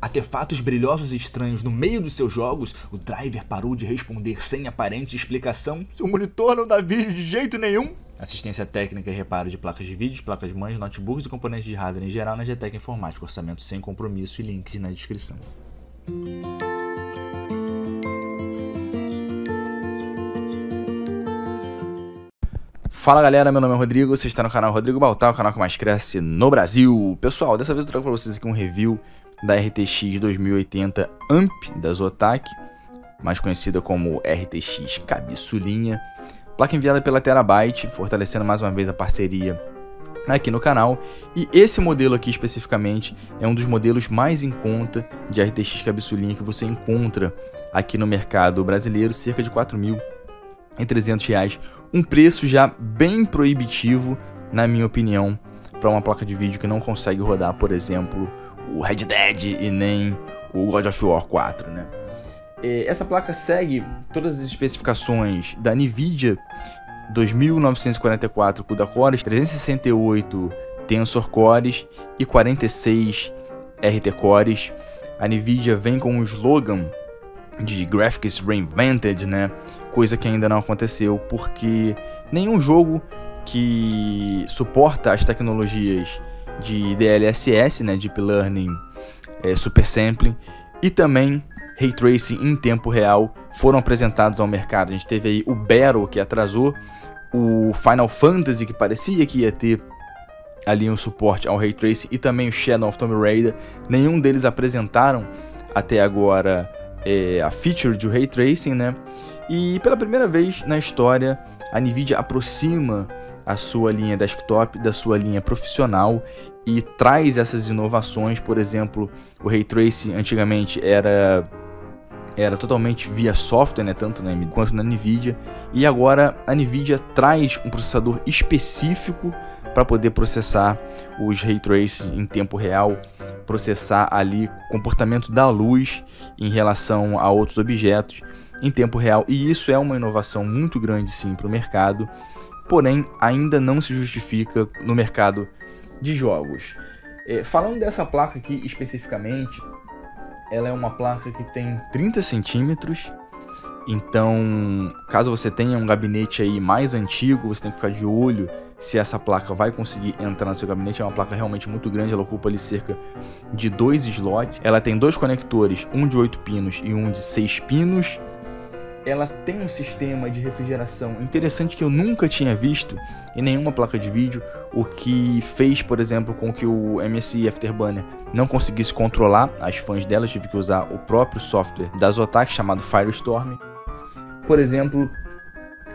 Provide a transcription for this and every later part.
artefatos brilhosos e estranhos no meio dos seus jogos, o driver parou de responder sem aparente explicação. Seu monitor não dá vídeo de jeito nenhum. Assistência técnica e reparo de placas de vídeo, placas mães, notebooks e componentes de hardware em geral na GTEC Informática. Orçamento sem compromisso e links na descrição. Fala galera, meu nome é Rodrigo, você está no canal Rodrigo Baltar, o canal que mais cresce no Brasil. Pessoal, dessa vez eu trago para vocês aqui um review da RTX 2080 AMP da Zotac, mais conhecida como RTX Cabeçulinha. Placa enviada pela Terabyte, fortalecendo mais uma vez a parceria aqui no canal. E esse modelo aqui especificamente é um dos modelos mais em conta de RTX Cabeçulinha que você encontra aqui no mercado brasileiro, cerca de R$ 4.300. Um preço já bem proibitivo, na minha opinião, para uma placa de vídeo que não consegue rodar, por exemplo, o Red Dead e nem o God of War 4, né? Essa placa segue todas as especificações da NVIDIA 2944 CUDA cores, 368 Tensor cores e 46 RT cores. A NVIDIA vem com um slogan de Graphics Reinvented, né? Coisa que ainda não aconteceu, porque nenhum jogo que suporta as tecnologias de DLSS, né, Deep Learning, Super Sampling e também Ray Tracing em tempo real foram apresentados ao mercado. A gente teve aí o Battle, que atrasou, o Final Fantasy, que parecia que ia ter ali um suporte ao Ray Tracing, e também o Shadow of Tomb Raider. Nenhum deles apresentaram até agora a feature de Ray Tracing, né? E pela primeira vez na história, a NVIDIA aproxima a sua linha desktop da sua linha profissional e traz essas inovações. Por exemplo, o Ray Tracing antigamente era totalmente via software, né, tanto na AMD quanto na NVIDIA, e agora a NVIDIA traz um processador específico para poder processar os Ray Tracing em tempo real, processar ali o comportamento da luz em relação a outros objetos em tempo real, e isso é uma inovação muito grande sim para o mercado, porém ainda não se justifica no mercado de jogos. Falando dessa placa aqui especificamente, ela é uma placa que tem 30 centímetros, então caso você tenha um gabinete aí mais antigo, você tem que ficar de olho se essa placa vai conseguir entrar no seu gabinete. É uma placa realmente muito grande, ela ocupa ali cerca de 2 slots. Ela tem 2 conectores, um de 8 pinos e um de 6 pinos. Ela tem um sistema de refrigeração interessante que eu nunca tinha visto em nenhuma placa de vídeo, o que fez, por exemplo, com que o MSI Afterburner não conseguisse controlar as fãs dela. Eu tive que usar o próprio software da Zotac chamado Firestorm. Por exemplo,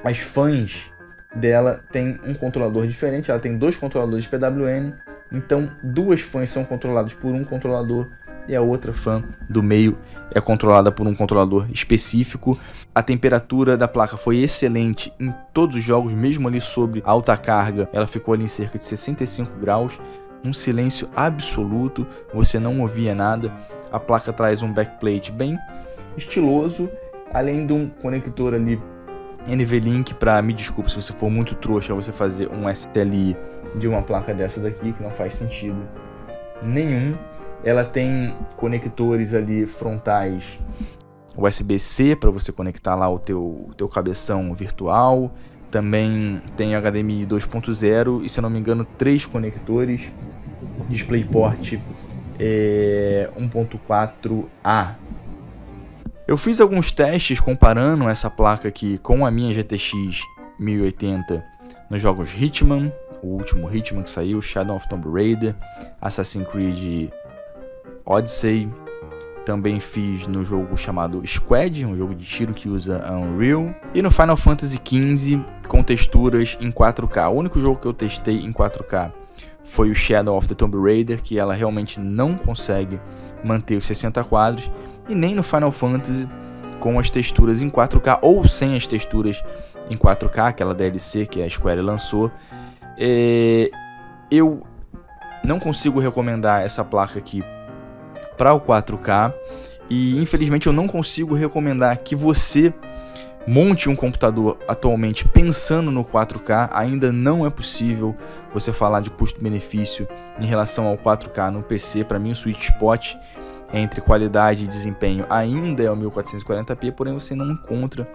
as fãs dela têm um controlador diferente, ela tem 2 controladores PWM, então 2 fãs são controladas por um controlador e a outra fã do meio é controlada por um controlador específico. A temperatura da placa foi excelente em todos os jogos, mesmo ali sobre alta carga, ela ficou ali em cerca de 65 graus, um silêncio absoluto, você não ouvia nada. A placa traz um backplate bem estiloso, além de um conector ali NVLink para, me desculpe se você for muito trouxa, você fazer um SLI de uma placa dessa daqui, que não faz sentido nenhum. Ela tem conectores ali frontais USB-C para você conectar lá o teu cabeção virtual. Também tem HDMI 2.0 e, se eu não me engano, 3 conectores DisplayPort 1.4A. Eu fiz alguns testes comparando essa placa aqui com a minha GTX 1080 nos jogos Hitman, o último Hitman que saiu, Shadow of Tomb Raider, Assassin's Creed Odyssey. Também fiz no jogo chamado Squad, um jogo de tiro que usa Unreal, e no Final Fantasy XV com texturas em 4K. O único jogo que eu testei em 4K foi o Shadow of the Tomb Raider, que ela realmente não consegue manter os 60 quadros, e nem no Final Fantasy com as texturas em 4K ou sem as texturas em 4K, aquela DLC que a Square lançou. Eu não consigo recomendar essa placa aqui para o 4K, e infelizmente eu não consigo recomendar que você monte um computador atualmente pensando no 4K. Ainda não é possível você falar de custo-benefício em relação ao 4K no PC. Para mim o sweet spot entre qualidade e desempenho ainda é o 1440p, porém você não encontra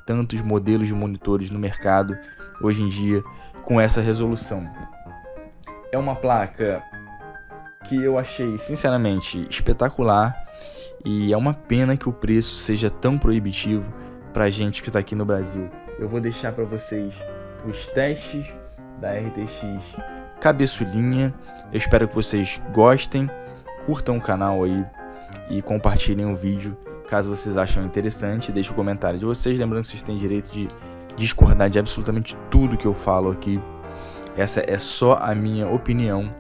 tantos modelos de monitores no mercado hoje em dia com essa resolução. É uma placa que eu achei sinceramente espetacular e é uma pena que o preço seja tão proibitivo pra gente que está aqui no Brasil. Eu vou deixar para vocês os testes da RTX cabeçulinha. Eu espero que vocês gostem, curtam o canal aí e compartilhem o vídeo caso vocês achem interessante. Deixe o comentário de vocês, lembrando que vocês têm direito de discordar de absolutamente tudo que eu falo aqui. Essa é só a minha opinião.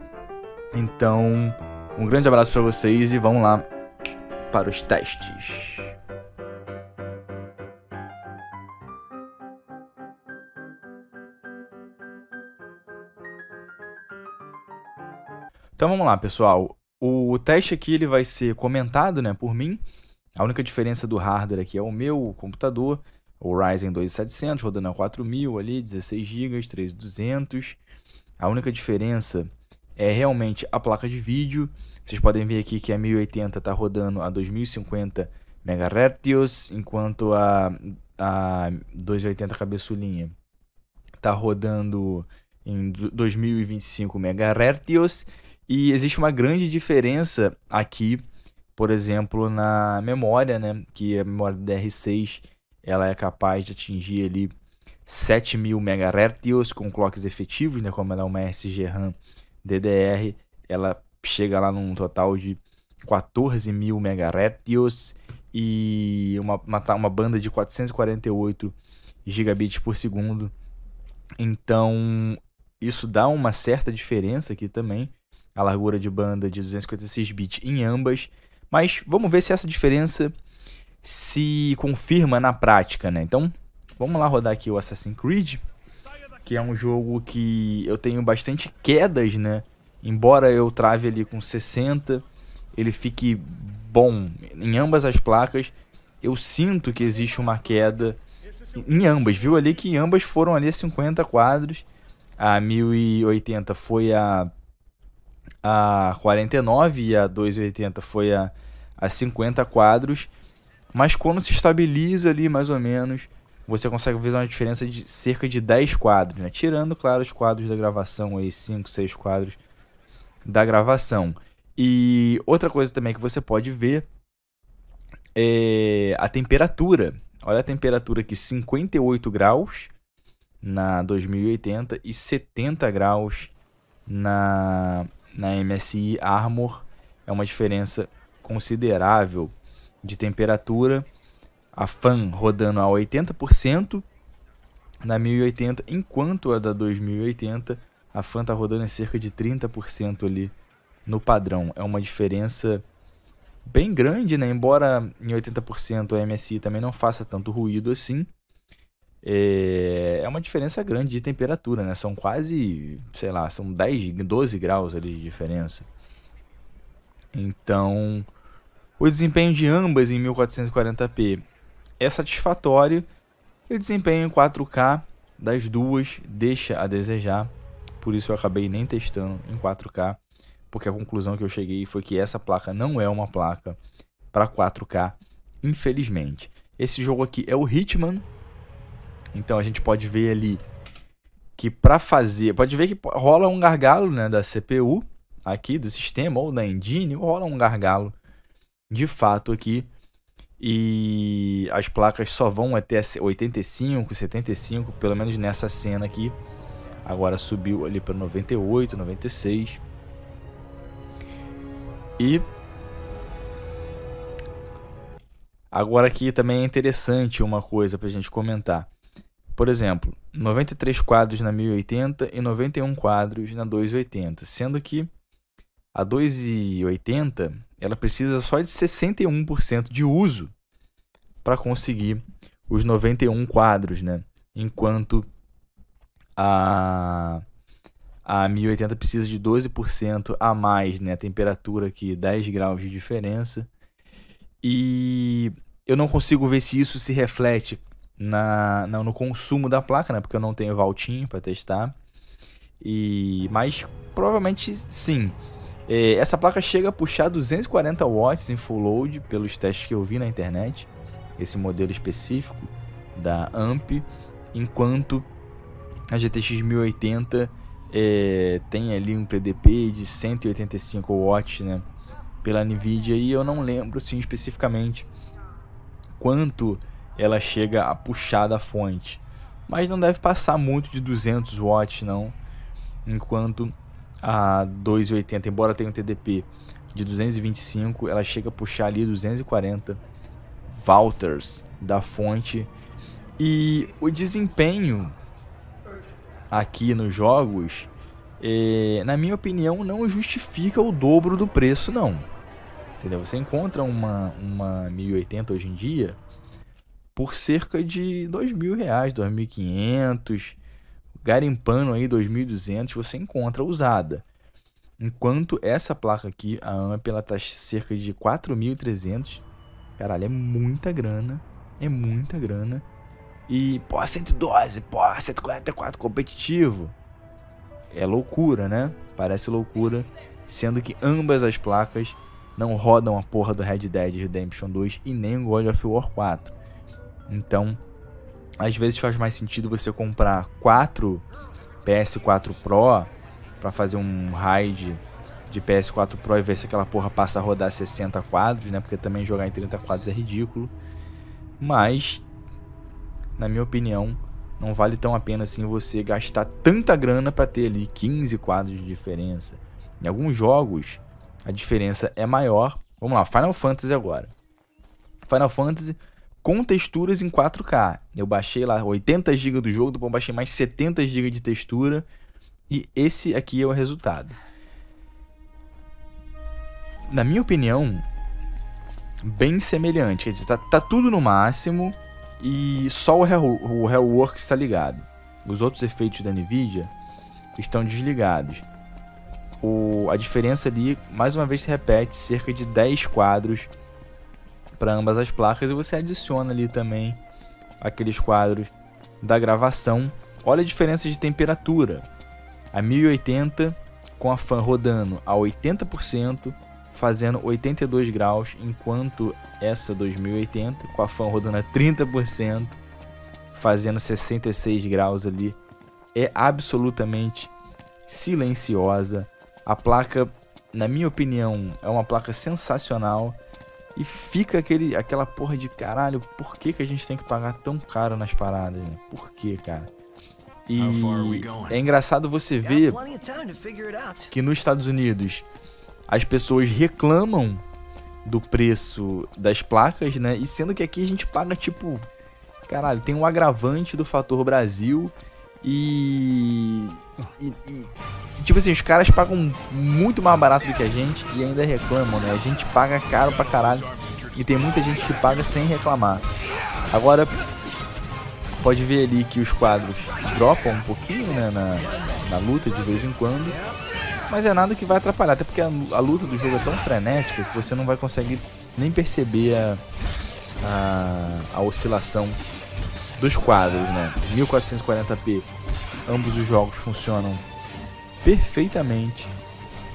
Então, um grande abraço para vocês e vamos lá para os testes. Então vamos lá, pessoal. O teste aqui ele vai ser comentado, né, por mim. A única diferença do hardware aqui é o meu computador, o Ryzen 2700, rodando a 4000 ali, 16 GB, 3200. A única diferença é realmente a placa de vídeo. Vocês podem ver aqui que a 1080 está rodando a 2050 MHz, enquanto a 280 cabeçulinha está rodando em 2025 MHz. E existe uma grande diferença aqui, por exemplo, na memória, né? Que a memória DR6 ela é capaz de atingir ali 7000 MHz com clocks efetivos, né? Como ela é uma SGRAM DDR, ela chega lá num total de 14.000 MHz e uma banda de 448 gigabits por segundo. Então, isso dá uma certa diferença aqui também. A largura de banda de 256 bits em ambas. Mas vamos ver se essa diferença se confirma na prática, né? Então, vamos lá rodar aqui o Assassin's Creed, que é um jogo que eu tenho bastante quedas, né? Embora eu trave ali com 60, ele fique bom em ambas as placas. Eu sinto que existe uma queda em ambas, viu ali que ambas foram ali a 50 quadros. A 1080 foi a 49 e a 280 foi a 50 quadros. Mas quando se estabiliza ali mais ou menos, você consegue ver uma diferença de cerca de 10 quadros, né? Tirando, claro, os quadros da gravação, aí 5, 6 quadros da gravação. E outra coisa também que você pode ver é a temperatura. Olha a temperatura aqui, 58 graus na 2080 e 70 graus na MSI Armor. É uma diferença considerável de temperatura. A fan rodando a 80% na 1080, enquanto a da 2080 a fan está rodando em cerca de 30% ali no padrão. É uma diferença bem grande, né? Embora em 80% a MSI também não faça tanto ruído assim. É uma diferença grande de temperatura, né? São quase, sei lá, são 10, 12 graus ali de diferença. Então, o desempenho de ambas em 1440p é satisfatório. E o desempenho em 4K das duas deixa a desejar. Por isso eu acabei nem testando em 4K. Porque a conclusão que eu cheguei foi que essa placa não é uma placa para 4K, infelizmente. Esse jogo aqui é o Hitman. Então a gente pode ver ali que para fazer... Pode ver que rola um gargalo, né, da CPU aqui, do sistema, ou da engine. Rola um gargalo de fato aqui. E as placas só vão até 85, 75, pelo menos nessa cena aqui. Agora subiu ali para 98, 96. E agora aqui também é interessante uma coisa para a gente comentar. Por exemplo, 93 quadros na 1080 e 91 quadros na 280. Sendo que a 280 ela precisa só de 61% de uso para conseguir os 91 quadros, né? Enquanto a 1080 precisa de 12% a mais, né? A temperatura aqui, 10 graus de diferença. E eu não consigo ver se isso se reflete no consumo da placa, né? Porque eu não tenho Valtinho para testar. Mas provavelmente sim. Essa placa chega a puxar 240 watts em full load, pelos testes que eu vi na internet, esse modelo específico da AMP, enquanto a GTX 1080 tem ali um TDP de 185 watts, né, pela Nvidia, e eu não lembro sim especificamente quanto ela chega a puxar da fonte, mas não deve passar muito de 200 watts não, enquanto a 280, embora tenha um TDP de 225, ela chega a puxar ali 240 Valters da fonte. E o desempenho aqui nos jogos, na minha opinião, não justifica o dobro do preço não, entendeu? Você encontra uma 1080 hoje em dia por cerca de R$2.000, R$2.500, garimpando aí 2.200, você encontra usada. Enquanto essa placa aqui, a AMP, ela tá cerca de 4.300. Caralho, é muita grana. É muita grana. E, pô, 112, pô, 144 competitivo. É loucura, né? Parece loucura. Sendo que ambas as placas não rodam a porra do Red Dead Redemption 2 e nem o God of War 4. Então, às vezes faz mais sentido você comprar 4 PS4 Pro para fazer um raid de PS4 Pro e ver se aquela porra passa a rodar 60 quadros, né? Porque também jogar em 30 quadros é ridículo. Mas, na minha opinião, não vale tão a pena assim você gastar tanta grana para ter ali 15 quadros de diferença. Em alguns jogos, a diferença é maior. Vamos lá, Final Fantasy agora. Final Fantasy com texturas em 4K. Eu baixei lá 80 GB do jogo, depois baixei mais 70 GB de textura. E esse aqui é o resultado. Na minha opinião, bem semelhante. Quer dizer, tá tudo no máximo e só o Hellworks está ligado. Os outros efeitos da Nvidia estão desligados. A diferença ali, mais uma vez, se repete, cerca de 10 quadros para ambas as placas, e você adiciona ali também aqueles quadros da gravação. Olha a diferença de temperatura. A 1080 com a fan rodando a 80%, fazendo 82 graus, enquanto essa 2080 com a fan rodando a 30%, fazendo 66 graus ali. É absolutamente silenciosa. A placa, na minha opinião, é uma placa sensacional. E fica aquela porra de caralho, por que a gente tem que pagar tão caro nas paradas, né? Por que, cara? E é engraçado você ver que nos Estados Unidos as pessoas reclamam do preço das placas, né? E sendo que aqui a gente paga tipo... Caralho, tem um agravante do fator Brasil e tipo assim, os caras pagam muito mais barato do que a gente e ainda reclamam, né? A gente paga caro pra caralho e tem muita gente que paga sem reclamar. Agora, pode ver ali que os quadros dropam um pouquinho, né, na luta de vez em quando, mas é nada que vai atrapalhar, até porque a luta do jogo é tão frenética que você não vai conseguir nem perceber a oscilação dos quadros, né? 1440p, ambos os jogos funcionam perfeitamente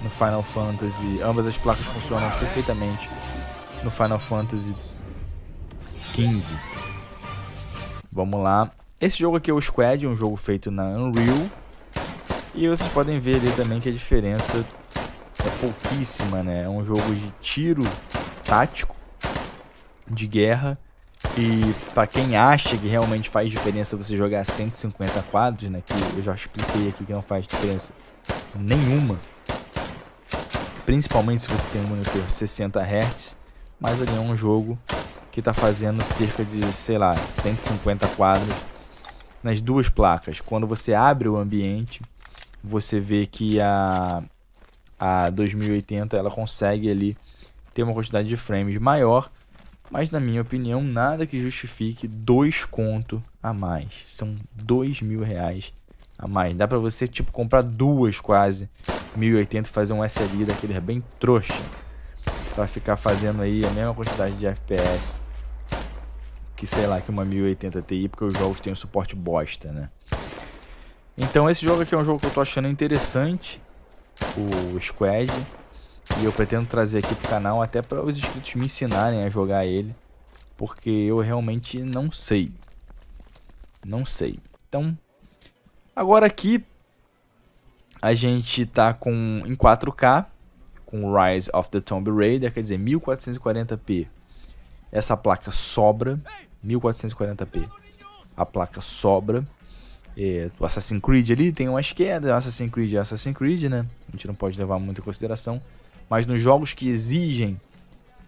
no Final Fantasy, ambas as placas funcionam perfeitamente no Final Fantasy XV. Vamos lá. Esse jogo aqui é o Squad, um jogo feito na Unreal. E vocês podem ver ali também que a diferença é pouquíssima, né? É um jogo de tiro tático, de guerra. E para quem acha que realmente faz diferença você jogar 150 quadros, né? Que eu já expliquei aqui que não faz diferença nenhuma. Principalmente se você tem um monitor 60 Hz. Mas ali é um jogo que está fazendo cerca de, sei lá, 150 quadros nas duas placas. Quando você abre o ambiente, você vê que a 2080 ela consegue ali ter uma quantidade de frames maior, mas na minha opinião nada que justifique 2 conto a mais. São R$2.000 a mais. Dá pra você tipo comprar duas quase 1080 e fazer um SLI daquele bem trouxa, pra ficar fazendo aí a mesma quantidade de FPS que, sei lá, que uma 1080 Ti, porque os jogos têm um suporte bosta, né? Então esse jogo aqui é um jogo que eu tô achando interessante, o Squad. E eu pretendo trazer aqui pro canal até para os inscritos me ensinarem a jogar ele. Porque eu realmente não sei. Não sei. Então, agora aqui a gente tá em 4K. Com Rise of the Tomb Raider, quer dizer, 1440p. Essa placa sobra. 1440p. A placa sobra. O Assassin's Creed ali tem umas quedas. Assassin's Creed é Assassin's Creed, né? A gente não pode levar muito em consideração. Mas nos jogos que exigem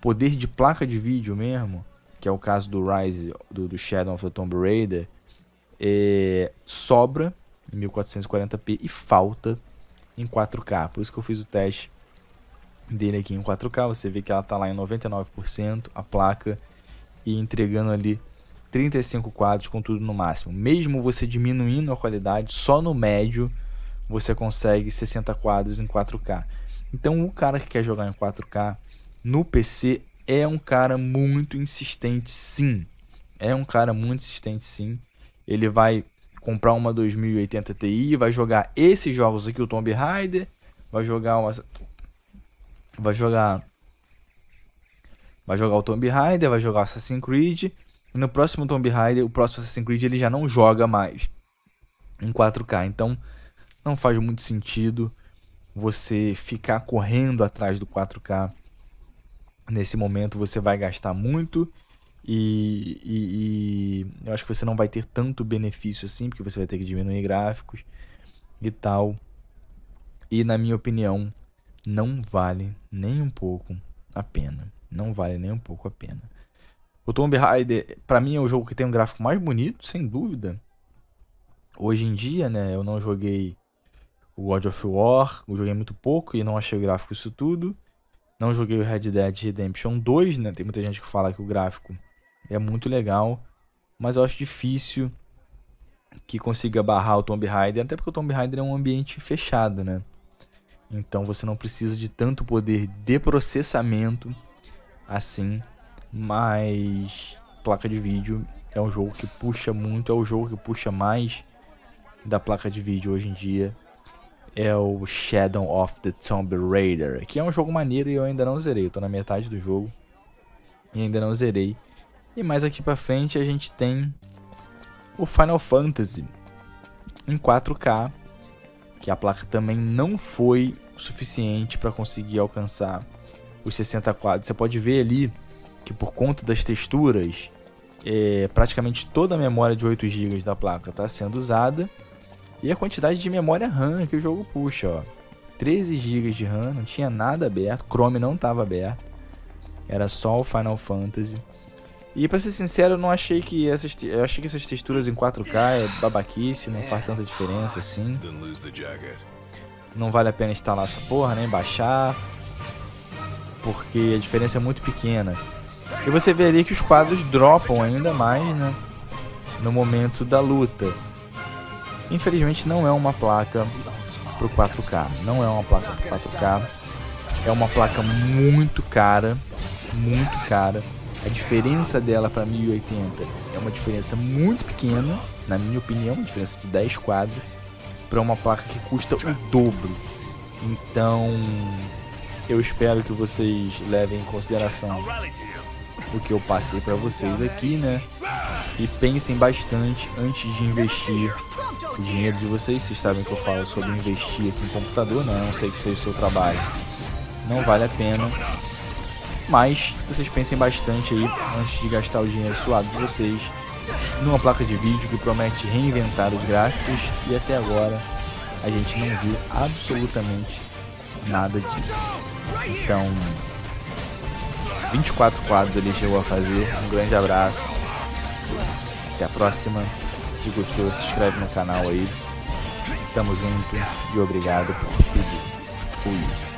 poder de placa de vídeo mesmo, que é o caso do Rise, do Shadow of the Tomb Raider, sobra em 1440p e falta em 4K. Por isso que eu fiz o teste dele aqui em 4K. Você vê que ela tá lá em 99% a placa e entregando ali 35 quadros com tudo no máximo. Mesmo você diminuindo a qualidade, só no médio você consegue 60 quadros em 4K. Então o cara que quer jogar em 4K no PC é um cara muito insistente, sim. É um cara muito insistente, sim. Ele vai comprar uma 2080 Ti, vai jogar esses jogos aqui, o Tomb Raider, vai jogar o Tomb Raider, vai jogar Assassin's Creed. E no próximo Tomb Raider, o próximo Assassin's Creed, ele já não joga mais em 4K. Então não faz muito sentido você ficar correndo atrás do 4K. Nesse momento você vai gastar muito e eu acho que você não vai ter tanto benefício assim, porque você vai ter que diminuir gráficos e tal. E na minha opinião, não vale nem um pouco a pena. Não vale nem um pouco a pena. O Tomb Raider, pra mim, é o jogo que tem um gráfico mais bonito, sem dúvida. Hoje em dia, né, eu não joguei o God of War, eu joguei muito pouco e não achei o gráfico isso tudo. Não joguei o Red Dead Redemption 2, né, tem muita gente que fala que o gráfico é muito legal, mas eu acho difícil que consiga barrar o Tomb Raider, até porque o Tomb Raider é um ambiente fechado, né? Então você não precisa de tanto poder de processamento assim, mas placa de vídeo é um jogo que puxa muito, é o jogo que puxa mais da placa de vídeo hoje em dia. É o Shadow of the Tomb Raider, que é um jogo maneiro e eu ainda não zerei. Eu tô na metade do jogo e ainda não zerei. E mais aqui pra frente a gente tem o Final Fantasy em 4K, que a placa também não foi suficiente para conseguir alcançar os 60 quadros. Você pode ver ali que por conta das texturas, praticamente toda a memória de 8 GB da placa está sendo usada. E a quantidade de memória RAM que o jogo puxa, ó. 13 GB de RAM, não tinha nada aberto, Chrome não estava aberto. Era só o Final Fantasy. E pra ser sincero, eu não achei que eu achei que essas texturas em 4K é babaquice, não faz tanta diferença assim. Não vale a pena instalar essa porra, nem baixar, porque a diferença é muito pequena. E você vê ali que os quadros dropam ainda mais, né, no momento da luta. Infelizmente não é uma placa pro 4K, não é uma placa pro 4K. É uma placa muito cara, muito cara. A diferença dela para 1080 é uma diferença muito pequena, na minha opinião, uma diferença de 10 quadros para uma placa que custa o dobro. Então, eu espero que vocês levem em consideração o que eu passei para vocês aqui, né? E pensem bastante antes de investir o dinheiro de vocês. Vocês sabem que eu falo sobre investir aqui em computador, né? A não sei que seja o seu trabalho, não vale a pena. Mas vocês pensem bastante aí antes de gastar o dinheiro suado de vocês numa placa de vídeo que promete reinventar os gráficos e até agora a gente não viu absolutamente nada disso. Então, 24 quadros ele chegou a fazer. Um grande abraço. Até a próxima. Se gostou, se inscreve no canal aí. Tamo junto e obrigado por tudo. Fui.